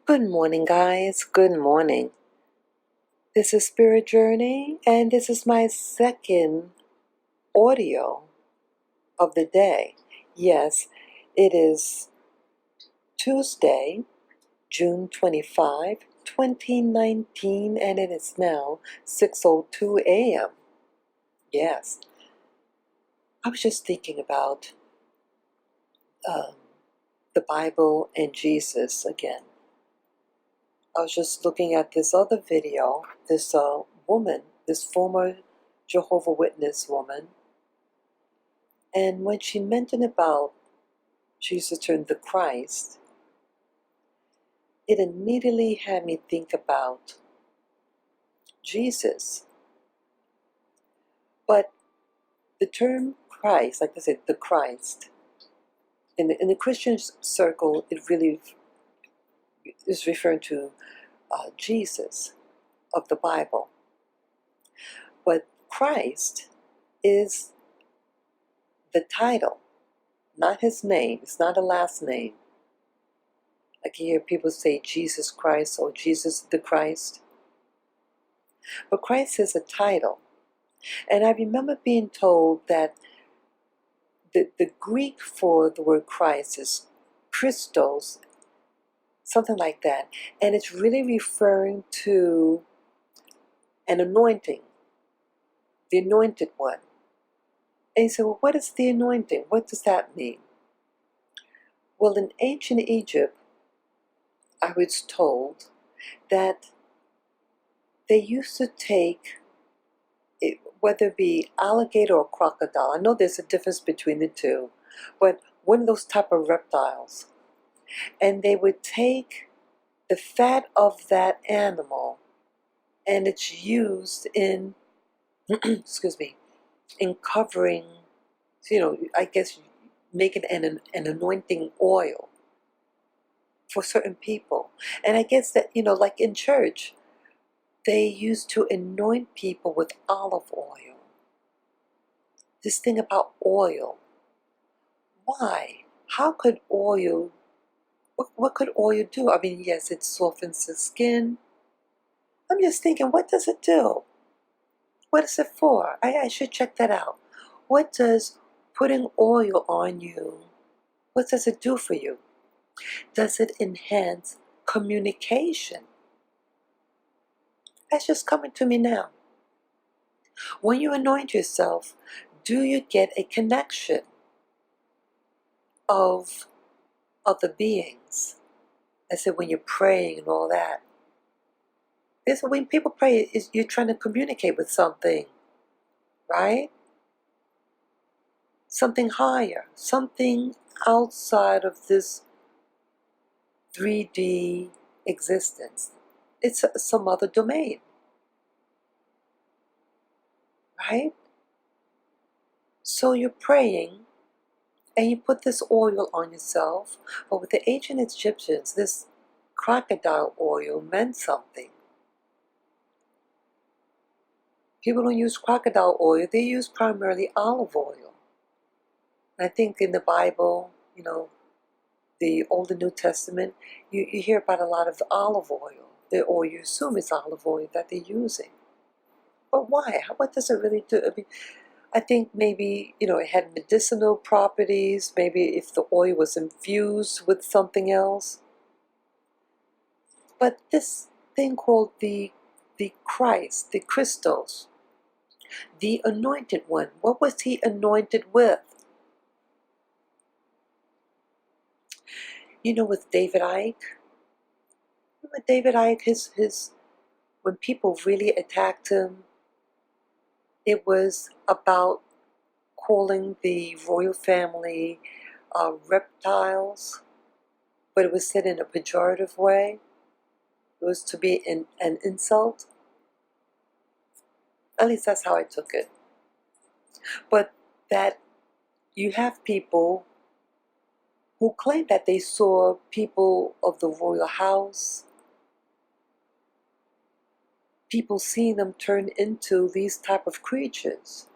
Good morning, guys. Good morning. This is Spirit Journey, and this is my second audio of the day. Yes, it is Tuesday, June 25, 2019, and it is now 6:02 a.m. Yes, I was just thinking about um, the Bible and Jesus again. I was just looking at this other video, this woman, this former Jehovah Witness woman, and when she mentioned about Jesus turned the Christ, it immediately had me think about Jesus. But the term Christ, like I said, the Christ, in the Christian circle, it really is referring to Jesus of the Bible. But Christ is the title, not his name. It's not a last name. Like you hear people say Jesus Christ or Jesus the Christ. But Christ is a title. And I remember being told that the Greek for the word Christ is Christos, something like that. And it's really referring to an anointing, the anointed one. And you say, well, what is the anointing? What does that mean? Well, in ancient Egypt, I was told that they used to take, whether it be alligator or crocodile. I know there's a difference between the two, but one of those type of reptiles. And they would take the fat of that animal, and it's used in, excuse me, in covering, I guess making an anointing oil for certain people. And I guess that, like in church, they used to anoint people with olive oil. This thing about oil. Why? How could oil, what could oil do? I mean, yes, it softens the skin. I'm just thinking, what does it do? What is it for? I should check that out. What does putting oil on you, what does it do for you? Does it enhance communication? That's just coming to me now. When you anoint yourself, do you get a connection of other beings? I said when you're praying and all that. When people pray, you're trying to communicate with something, right? Something higher, something outside of this 3D existence. It's some other domain, right? So you're praying and you put this oil on yourself. But with the ancient Egyptians, this crocodile oil meant something. People don't use crocodile oil, they use primarily olive oil. And I think in the Bible, the Old and New Testament, you hear about a lot of olive oil, or you assume it's olive oil that they're using. But why? What does it really do? I think maybe, it had medicinal properties, maybe if the oil was infused with something else. But this thing called the Christ, the Christos, the anointed one, what was he anointed with? With David Icke, remember David Icke, his when people really attacked him, it was about calling the royal family reptiles, but it was said in a pejorative way. It was to be an insult. At least that's how I took it. But that you have people who claim that they saw people of the royal house, people seeing them turn into these type of creatures.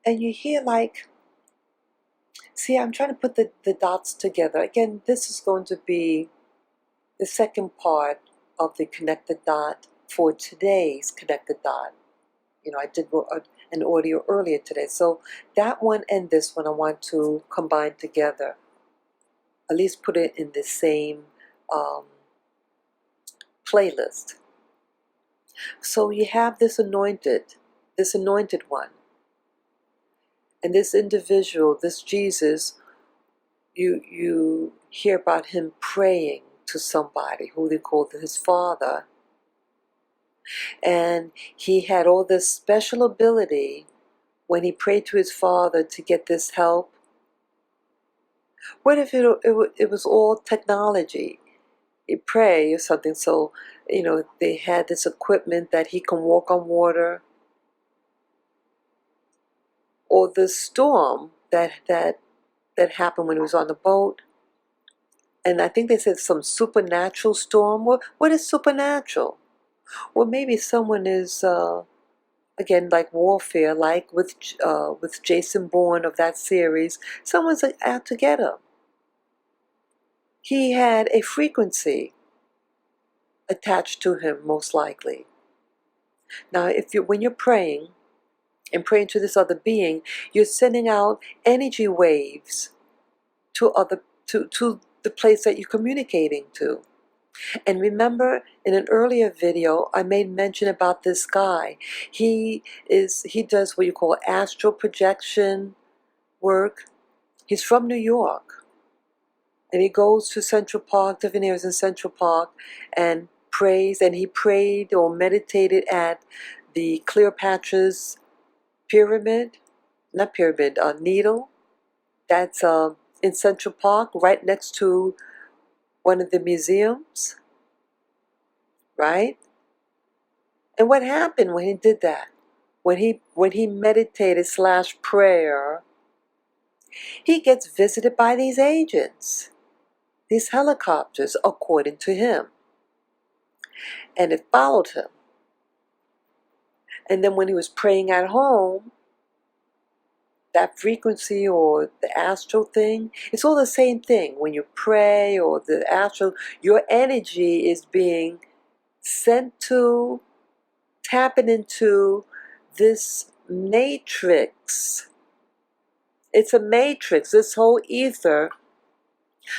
And you hear like See, I'm trying to put the dots together. Again, this is going to be the second part of the connected dot for today's connected dot. I did an audio earlier today. So that one and this one I want to combine together. At least put it in the same playlist. So you have this anointed one. And this individual, this Jesus, you hear about him praying to somebody who they called his father. And he had all this special ability when he prayed to his father to get this help. What if it was all technology? You pray or something, so they had this equipment that he can walk on water, or the storm that happened when he was on the boat. And I think they said some supernatural storm. What is supernatural? Well, maybe someone is again, like warfare, like with Jason Bourne of that series. Someone's out to get him. He had a frequency attached to him, most likely. Now, when you're praying and praying to this other being, you're sending out energy waves to the place that you're communicating to. And remember, in an earlier video, I made mention about this guy. He does what you call astral projection work. He's from New York. And he goes to Central Park, different areas in Central Park, and prays. And he prayed or meditated at the Cleopatra's needle. That's in Central Park, right next to one of the museums. Right? And what happened when he did that? When he meditated / prayer, he gets visited by these agents, these helicopters, according to him. And it followed him. And then when he was praying at home, that frequency or the astral thing, it's all the same thing. When you pray or the astral, your energy is being sent to, tapping into this matrix. It's a matrix. This whole ether,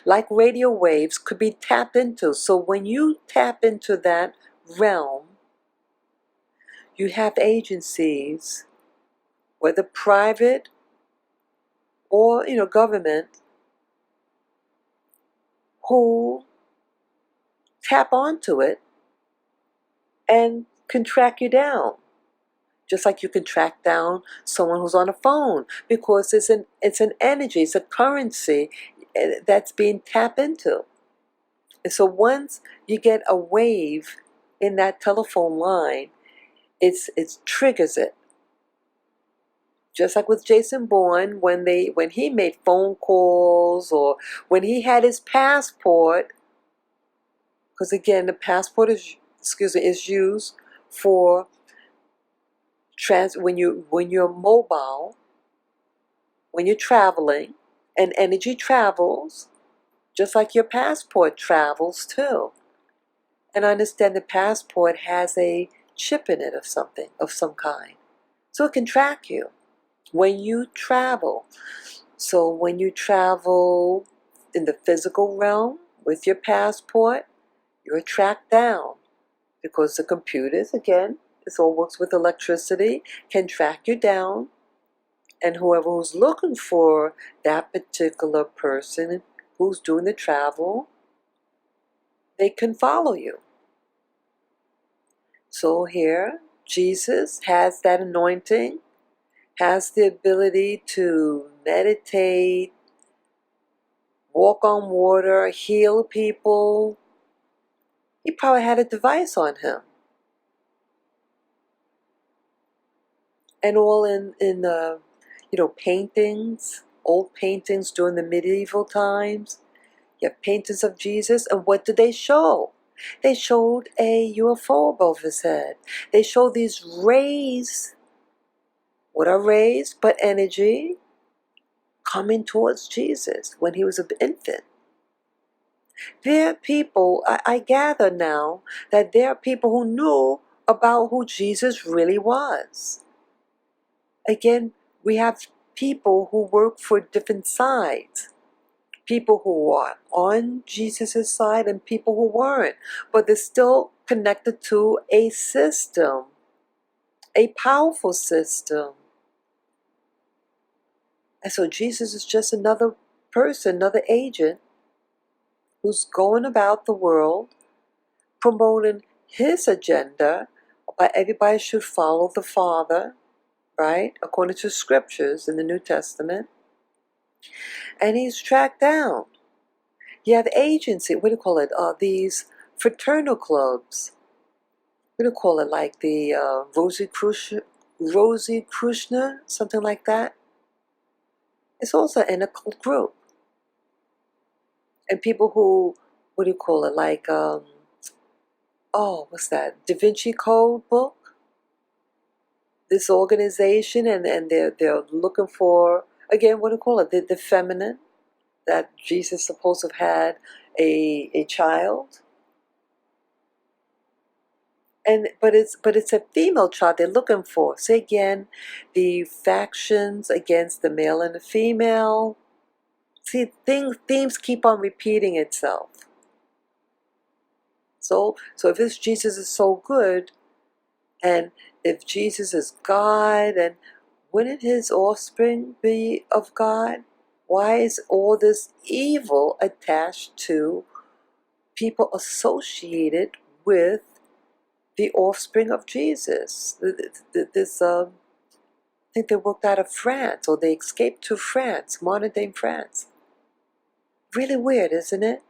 like radio waves, could be tapped into. So when you tap into that realm, you have agencies, whether private or government, who tap onto it and can track you down. Just like you can track down someone who's on a phone, because it's an energy, it's a currency that's being tapped into. And so once you get a wave in that telephone line, it triggers it. Just like with Jason Bourne, when he made phone calls, or when he had his passport, because again the passport is used for when you're mobile, when you're traveling, and energy travels, just like your passport travels too. And I understand the passport has a chip in it of some kind, so it can track you when you travel. So when you travel in the physical realm with your passport, you're tracked down, because the computers, again, this all works with electricity, can track you down, and who's looking for that particular person who's doing the travel, they can follow you. So here, Jesus has that anointing, has the ability to meditate, walk on water, heal people. He probably had a device on him. And all in paintings, old paintings during the medieval times. You have paintings of Jesus, and what did they show? They showed a UFO above his head. They showed these rays. What are rays but energy? coming towards Jesus when he was an infant. There are people, I gather now, that there are people who knew about who Jesus really was. Again, we have people who work for different sides. People who are on Jesus' side and people who weren't. But they're still connected to a system, a powerful system. And so Jesus is just another person, another agent who's going about the world promoting his agenda, but everybody should follow the Father, right? According to scriptures in the New Testament. And he's tracked down. You have agency, what do you call it? These fraternal clubs. What do you call it? Like the Rosie Krishna, something like that. It's also an occult group. And people who, what do you call it? Like, what's that? Da Vinci Code book? This organization, and they're looking for, again, what do you call it? The feminine, that Jesus supposed to have had a child. But it's a female child they're looking for. So again, the factions against the male and the female. See, themes keep on repeating itself. So if this Jesus is so good, and if Jesus is God, and wouldn't his offspring be of God? Why is all this evil attached to people associated with the offspring of Jesus? I think they worked out of France, or they escaped to France, modern day France. Really weird, isn't it?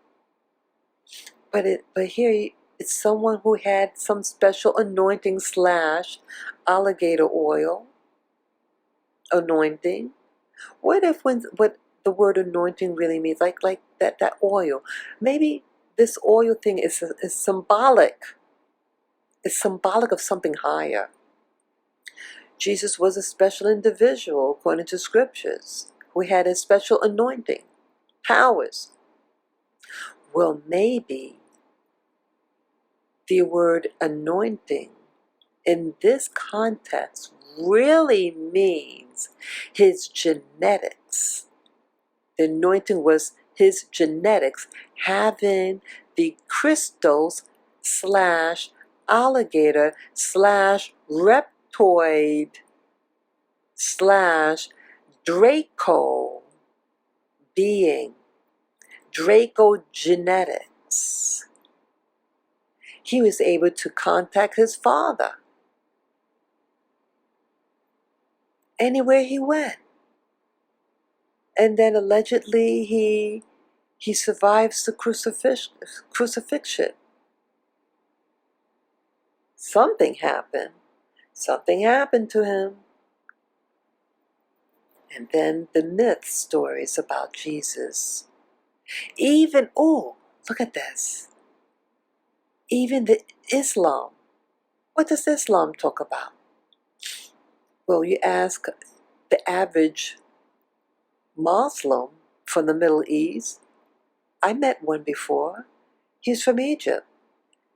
But here it's someone who had some special anointing / alligator oil anointing. What the word anointing really means? Like that oil. Maybe this oil thing is symbolic. It's symbolic of something higher. Jesus was a special individual, according to scriptures, who had a special anointing, powers. Well, maybe the word anointing in this context really means his genetics. The anointing was his genetics, having the crystals / alligator / reptoid / Draco being, Draco genetics. He was able to contact his father anywhere he went. And then allegedly he survives the crucifixion. Something happened. Something happened to him. And then the myth stories about Jesus. Even, look at this. Even the Islam. What does Islam talk about? Well, you ask the average Muslim from the Middle East. I met one before. He's from Egypt.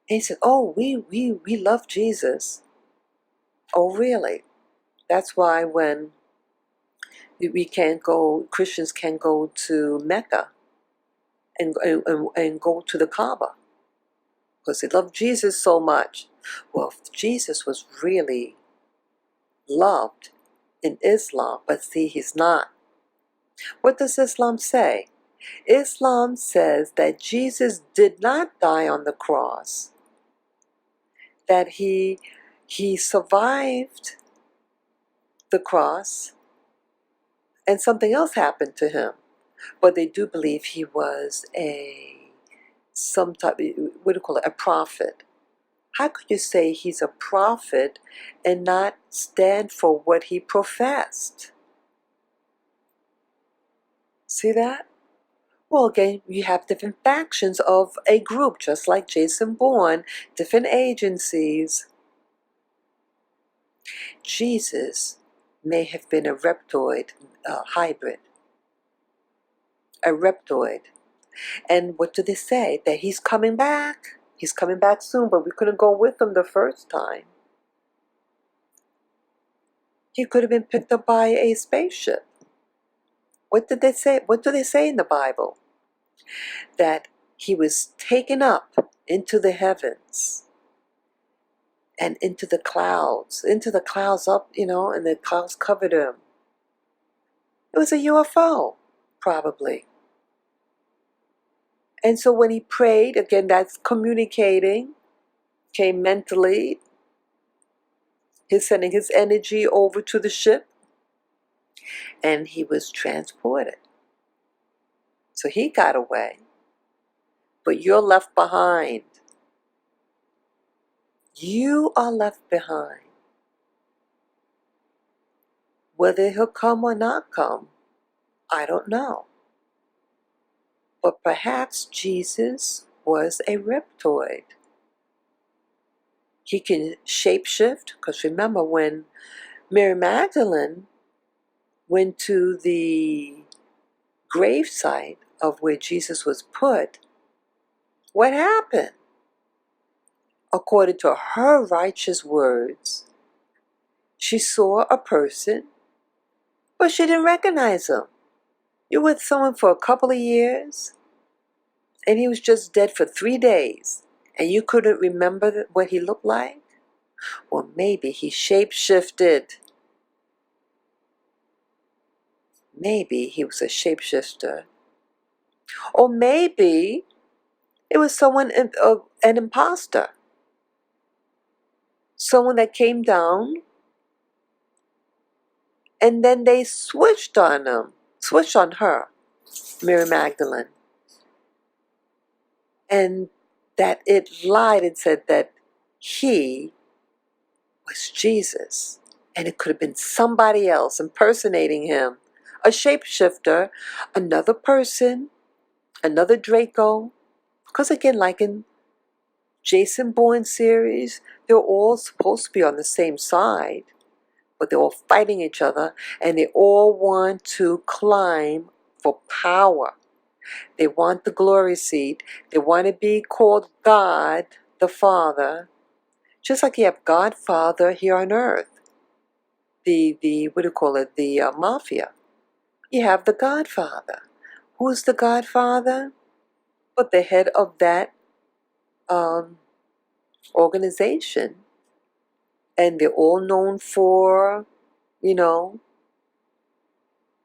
And he said, we love Jesus. Oh, really? That's why when Christians can go to Mecca and go to the Kaaba, because they love Jesus so much. Well, Jesus was really loved in Islam, but see, he's not. What does Islam say? Islam says that Jesus did not die on the cross, that he survived the cross, and something else happened to him. But they do believe he was some type, what do you call it, a prophet. How could you say he's a prophet and not stand for what he professed? See that? Well, again, you have different factions of a group, just like Jason Bourne, different agencies. Jesus may have been a reptoid hybrid. a reptoid. And what do they say? That he's coming back. He's coming back soon, but we couldn't go with him the first time. He could have been picked up by a spaceship. What did they say? What do they say in the Bible? That he was taken up into the heavens and into the clouds up, and the clouds covered him. It was a UFO, probably. And so when he prayed, again, that's communicating, came mentally. He's sending his energy over to the ship, and he was transported. So he got away, but you're left behind. You are left behind. Whether he'll come or not come, I don't know. But perhaps Jesus was a reptoid. He can shapeshift, because remember when Mary Magdalene went to the gravesite of where Jesus was put, what happened? According to her righteous words, she saw a person, but she didn't recognize him. You're with someone for a couple of years, and he was just dead for 3 days, and you couldn't remember what he looked like? Well, maybe he shape-shifted. Maybe he was a shapeshifter. Or maybe it was an imposter. Someone that came down, and then they switched on her, Mary Magdalene. And that it lied and said that he was Jesus. And it could have been somebody else impersonating him. A shapeshifter, another person, another Draco. Because again, like in Jason Bourne series, they're all supposed to be on the same side, but they're all fighting each other, and they all want to climb for power. They want the glory seat. They want to be called God the Father, just like you have Godfather here on earth. The what do you call it? The mafia. You have the Godfather. Who's the Godfather? But the head of that organization, and they're all known for,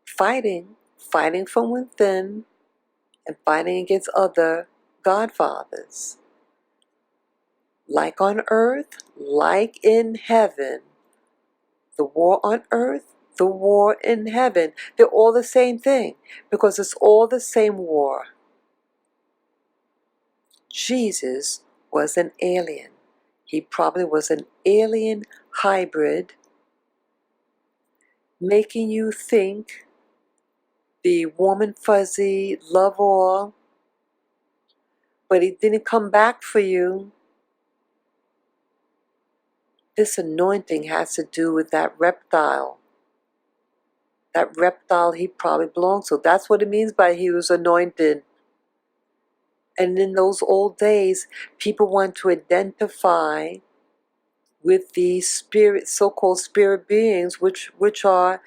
fighting from within, and fighting against other godfathers. Like on earth, like in heaven, the war on earth, the war in heaven, they're all the same thing, because it's all the same war. Jesus was an alien. He probably was an alien hybrid, making you think the warm and fuzzy, love all, but he didn't come back for you. This anointing has to do with that reptile. That reptile he probably belongs to. That's what it means by he was anointed. And in those old days, people want to identify with the spirit, so-called spirit beings, which are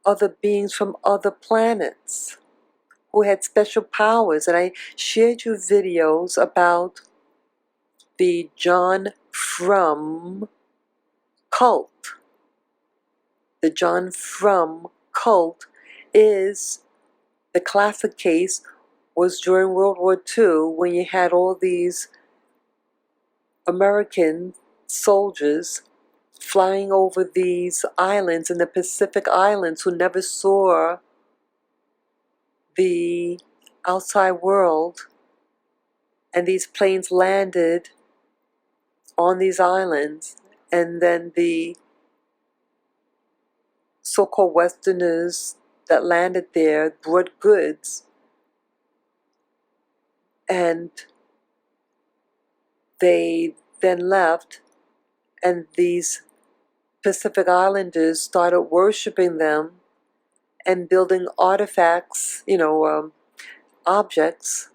other beings from other planets who had special powers. And I shared you videos about the John Frum cult. The John Frum cult is the classic case was during World War II, when you had all these American soldiers flying over these islands in the Pacific Islands who never saw the outside world, and these planes landed on these islands, and then the so-called Westerners that landed there brought goods, and they then left, and these Pacific Islanders started worshiping them, and building artifacts, objects.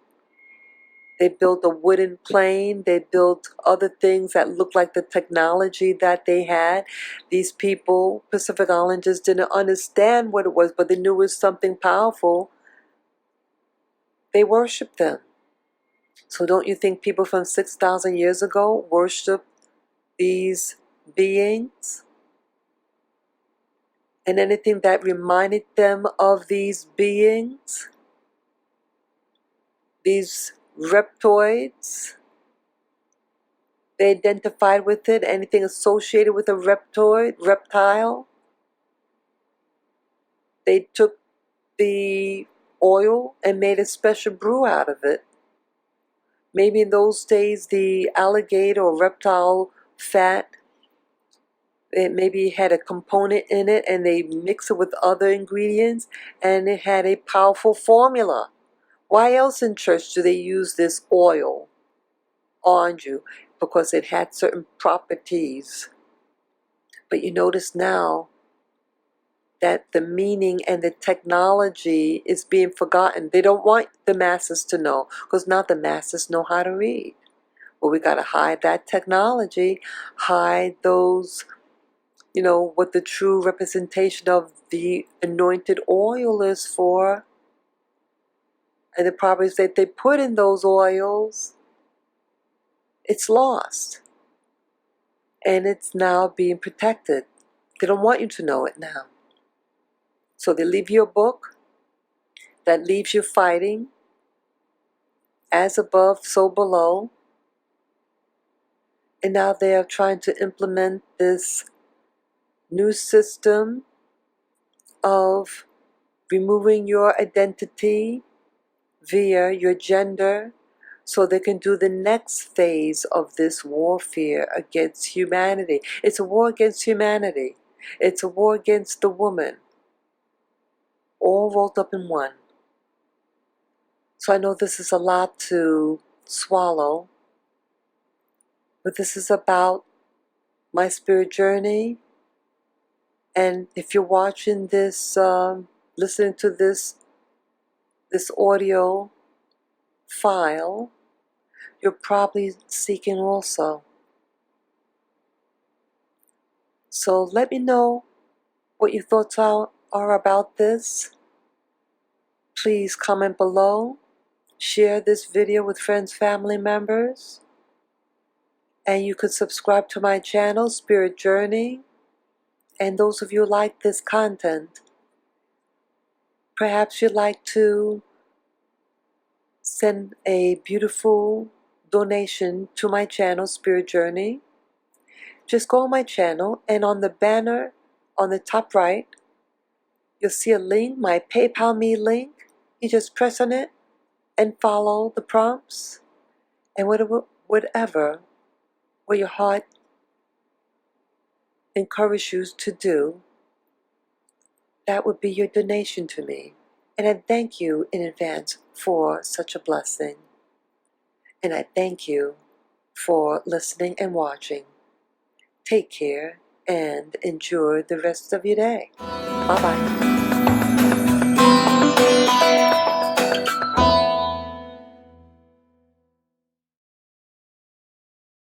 They built a wooden plane. They built other things that looked like the technology that they had. These people, Pacific Islanders, didn't understand what it was, but they knew it was something powerful. They worshiped them. So don't you think people from 6,000 years ago worshiped these beings? And anything that reminded them of these beings, these reptoids, they identified with it. Anything associated with a reptile, they took the oil and made a special brew out of it. Maybe in those days the alligator or reptile fat, it maybe had a component in it and they mix it with other ingredients and it had a powerful formula. Why else in church do they use this oil on you? Because it had certain properties. But you notice now that the meaning and the technology is being forgotten. They don't want the masses to know, because now the masses know how to read. Well, we got to hide that technology, hide those, what the true representation of the anointed oil is for, and the properties that they put in those oils. It's lost. And it's now being protected. They don't want you to know it now. So they leave you a book that leaves you fighting, as above, so below. And now they are trying to implement this new system of removing your identity via your gender, so they can do the next phase of this warfare against humanity. It's a war against humanity. It's a war against the woman, all rolled up in one. So I know this is a lot to swallow, but this is about my spirit journey. And if you're watching this, listening to this audio file, you're probably seeking also. So let me know what your thoughts are about this. Please comment below. Share this video with friends, family members. And you could subscribe to my channel, Spirit Journey. And those of you who like this content, perhaps you'd like to send a beautiful donation to my channel, Spirit Journey. Just go on my channel, and on the banner on the top right, you'll see a link, my PayPal Me link. You just press on it and follow the prompts, and whatever what your heart encourages you to do, that would be your donation to me. And I thank you in advance for such a blessing. And I thank you for listening and watching. Take care and enjoy the rest of your day. Bye-bye.